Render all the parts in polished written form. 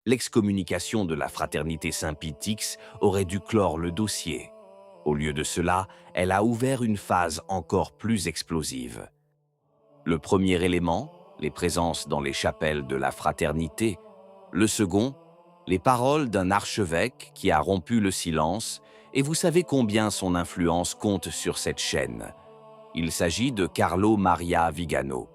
l'excommunication de la fraternité Saint-Pie-X aurait dû clore le dossier. Au lieu de cela, elle a ouvert une phase encore plus explosive. Le premier élément, les présences dans les chapelles de la fraternité. Le second, les paroles d'un archevêque qui a rompu le silence, et vous savez combien son influence compte sur cette chaîne. Il s'agit de Carlo Maria Vigano.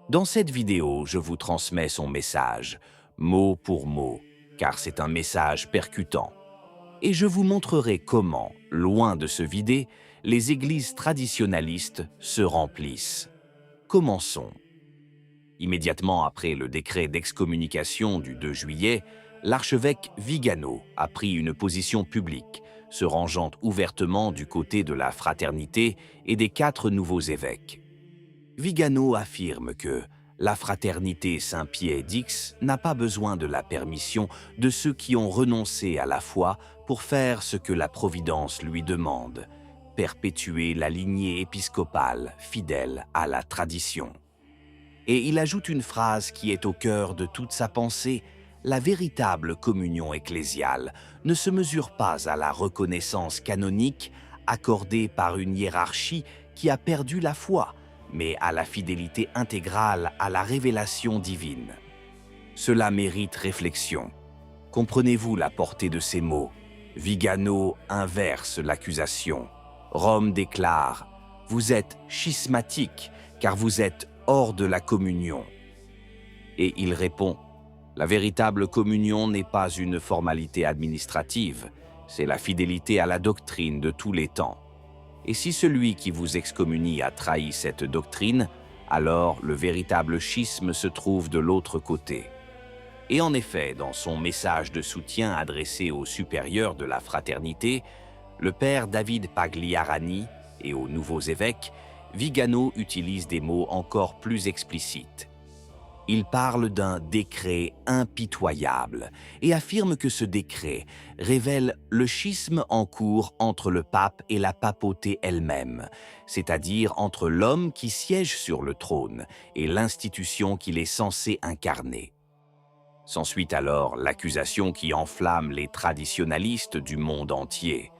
Dans cette vidéo, je vous transmets son message, mot pour mot, car c'est un message percutant. Et je vous montrerai comment, loin de se vider, les églises traditionalistes se remplissent. Commençons. Immédiatement après le décret d'excommunication du 2 juillet, l'archevêque Vigano a pris une position publique, se rangeant ouvertement du côté de la fraternité et des 4 nouveaux évêques. Vigano affirme que la fraternité Saint-Pied-d'Ix n'a pas besoin de la permission de ceux qui ont renoncé à la foi pour faire ce que la Providence lui demande, perpétuer la lignée épiscopale fidèle à la tradition. Et il ajoute une phrase qui est au cœur de toute sa pensée: la véritable communion ecclésiale ne se mesure pas à la reconnaissance canonique accordée par une hiérarchie qui a perdu la foi, mais à la fidélité intégrale à la révélation divine. Cela mérite réflexion. Comprenez-vous la portée de ces mots? Vigano inverse l'accusation. Rome déclare: vous êtes schismatique car vous êtes hors de la communion. Et il répond: la véritable communion n'est pas une formalité administrative, c'est la fidélité à la doctrine de tous les temps. Et si celui qui vous excommunie a trahi cette doctrine, alors le véritable schisme se trouve de l'autre côté. Et en effet, dans son message de soutien adressé aux supérieurs de la fraternité, le père David Pagliarani et aux nouveaux évêques, Vigano utilise des mots encore plus explicites. Il parle d'un décret impitoyable et affirme que ce décret révèle le schisme en cours entre le pape et la papauté elle-même, c'est-à-dire entre l'homme qui siège sur le trône et l'institution qu'il est censé incarner. S'ensuit alors l'accusation qui enflamme les traditionalistes du monde entier.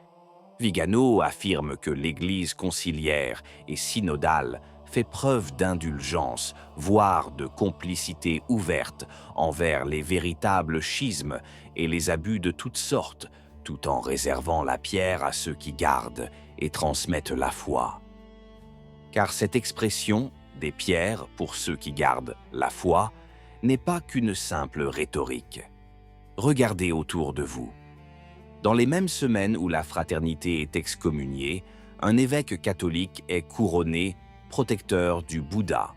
Vigano affirme que l'Église conciliaire et synodale fait preuve d'indulgence, voire de complicité ouverte envers les véritables schismes et les abus de toutes sortes, tout en réservant la pierre à ceux qui gardent et transmettent la foi. Car cette expression, des pierres pour ceux qui gardent la foi, n'est pas qu'une simple rhétorique. Regardez autour de vous. Dans les mêmes semaines où la fraternité est excommuniée, un évêque catholique est couronné protecteur du Bouddha.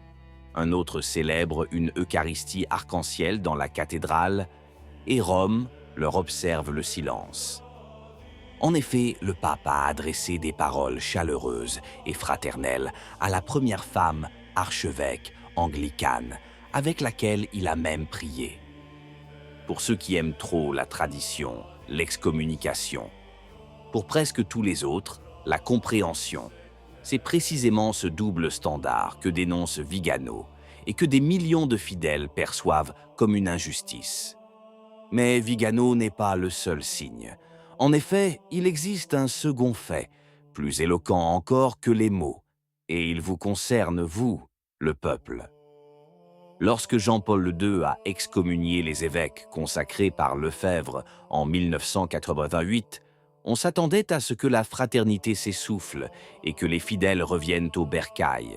Un autre célèbre une Eucharistie arc-en-ciel dans la cathédrale, et Rome leur observe le silence. En effet, le pape a adressé des paroles chaleureuses et fraternelles à la première femme archevêque anglicane, avec laquelle il a même prié. Pour ceux qui aiment trop la tradition, l'excommunication. Pour presque tous les autres, la compréhension. C'est précisément ce double standard que dénonce Vigano et que des millions de fidèles perçoivent comme une injustice. Mais Vigano n'est pas le seul signe. En effet, il existe un second fait, plus éloquent encore que les mots, et il vous concerne, vous, le peuple. Lorsque Jean-Paul II a excommunié les évêques consacrés par Lefebvre en 1988, on s'attendait à ce que la fraternité s'essouffle et que les fidèles reviennent au bercail.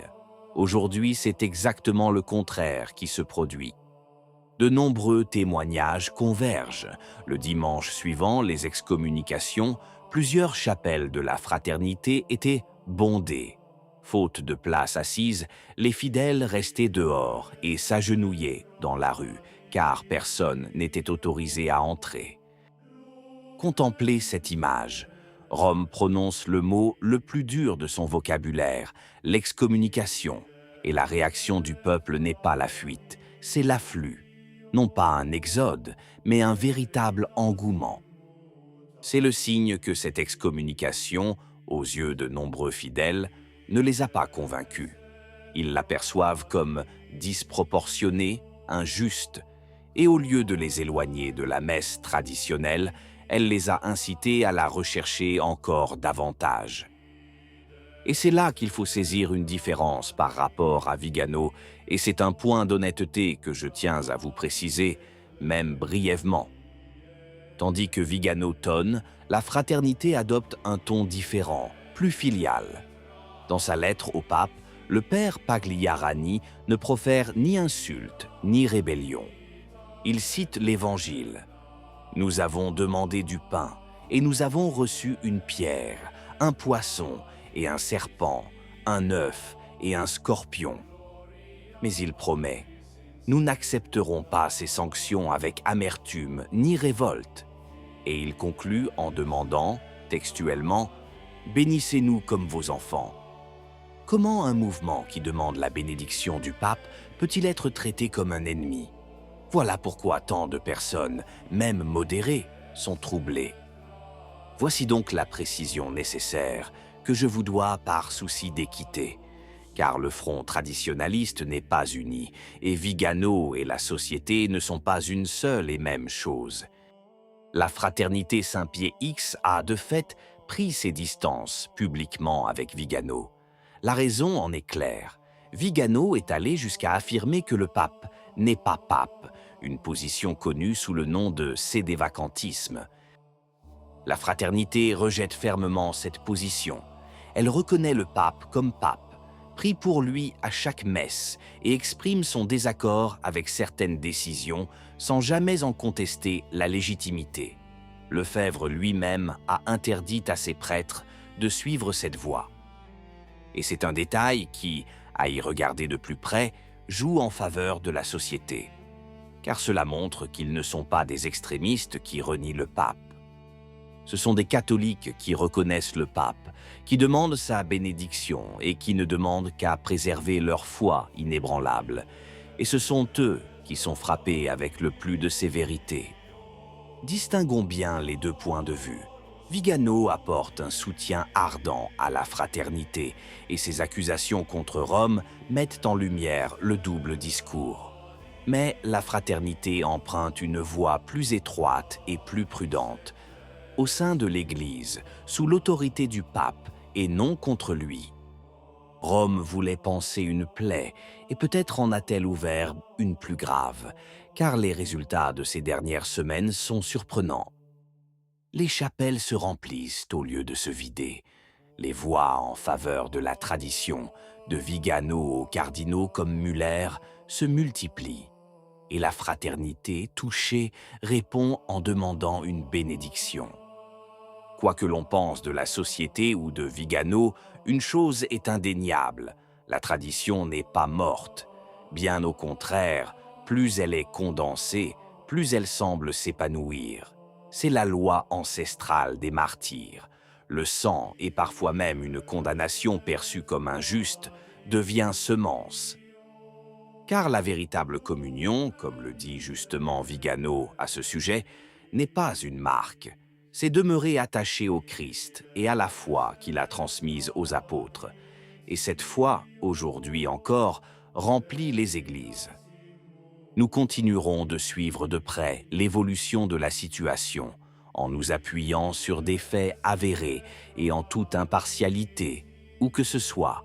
Aujourd'hui, c'est exactement le contraire qui se produit. De nombreux témoignages convergent. Le dimanche suivant les excommunications, plusieurs chapelles de la fraternité étaient bondées. Faute de place assise, les fidèles restaient dehors et s'agenouillaient dans la rue, car personne n'était autorisé à entrer. Contemplez cette image. Rome prononce le mot le plus dur de son vocabulaire, l'excommunication, et la réaction du peuple n'est pas la fuite, c'est l'afflux. Non pas un exode, mais un véritable engouement. C'est le signe que cette excommunication, aux yeux de nombreux fidèles, ne les a pas convaincus. Ils l'aperçoivent comme disproportionnée, injuste, et au lieu de les éloigner de la messe traditionnelle, elle les a incités à la rechercher encore davantage. Et c'est là qu'il faut saisir une différence par rapport à Vigano, et c'est un point d'honnêteté que je tiens à vous préciser, même brièvement. Tandis que Vigano tonne, la fraternité adopte un ton différent, plus filial. Dans sa lettre au pape, le père Pagliarani ne profère ni insulte ni rébellion. Il cite l'Évangile. « Nous avons demandé du pain, et nous avons reçu une pierre, un poisson et un serpent, un œuf et un scorpion. » Mais il promet « Nous n'accepterons pas ces sanctions avec amertume ni révolte. » Et il conclut en demandant, textuellement, « Bénissez-nous comme vos enfants. » Comment un mouvement qui demande la bénédiction du pape peut-il être traité comme un ennemi? Voilà pourquoi tant de personnes, même modérées, sont troublées. Voici donc la précision nécessaire que je vous dois par souci d'équité, car le front traditionnaliste n'est pas uni, et Vigano et la société ne sont pas une seule et même chose. La fraternité Saint-Pie X a, de fait, pris ses distances publiquement avec Vigano. La raison en est claire. Vigano est allé jusqu'à affirmer que le pape n'est pas pape, une position connue sous le nom de sédévacantisme. La fraternité rejette fermement cette position. Elle reconnaît le pape comme pape, prie pour lui à chaque messe et exprime son désaccord avec certaines décisions sans jamais en contester la légitimité. Lefebvre lui-même a interdit à ses prêtres de suivre cette voie. Et c'est un détail qui, à y regarder de plus près, joue en faveur de la société. Car cela montre qu'ils ne sont pas des extrémistes qui renient le pape. Ce sont des catholiques qui reconnaissent le pape, qui demandent sa bénédiction et qui ne demandent qu'à préserver leur foi inébranlable. Et ce sont eux qui sont frappés avec le plus de sévérité. Distinguons bien les deux points de vue. Vigano apporte un soutien ardent à la fraternité et ses accusations contre Rome mettent en lumière le double discours. Mais la fraternité emprunte une voie plus étroite et plus prudente. Au sein de l'Église, sous l'autorité du pape et non contre lui. Rome voulait panser une plaie et peut-être en a-t-elle ouvert une plus grave, car les résultats de ces dernières semaines sont surprenants. Les chapelles se remplissent au lieu de se vider. Les voix en faveur de la tradition, de Vigano aux cardinaux comme Muller, se multiplient. Et la fraternité, touchée, répond en demandant une bénédiction. Quoi que l'on pense de la société ou de Vigano, une chose est indéniable, la tradition n'est pas morte. Bien au contraire, plus elle est condensée, plus elle semble s'épanouir. C'est la loi ancestrale des martyrs. Le sang, et parfois même une condamnation perçue comme injuste, devient semence. Car la véritable communion, comme le dit justement Vigano à ce sujet, n'est pas une marque. C'est demeurer attaché au Christ et à la foi qu'il a transmise aux apôtres. Et cette foi, aujourd'hui encore, remplit les églises. Nous continuerons de suivre de près l'évolution de la situation, en nous appuyant sur des faits avérés et en toute impartialité, où que ce soit.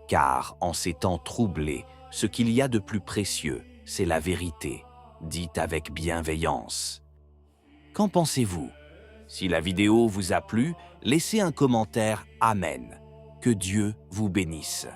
Car en ces temps troublés, ce qu'il y a de plus précieux, c'est la vérité, dite avec bienveillance. Qu'en pensez-vous? Si la vidéo vous a plu, laissez un commentaire Amen. Que Dieu vous bénisse.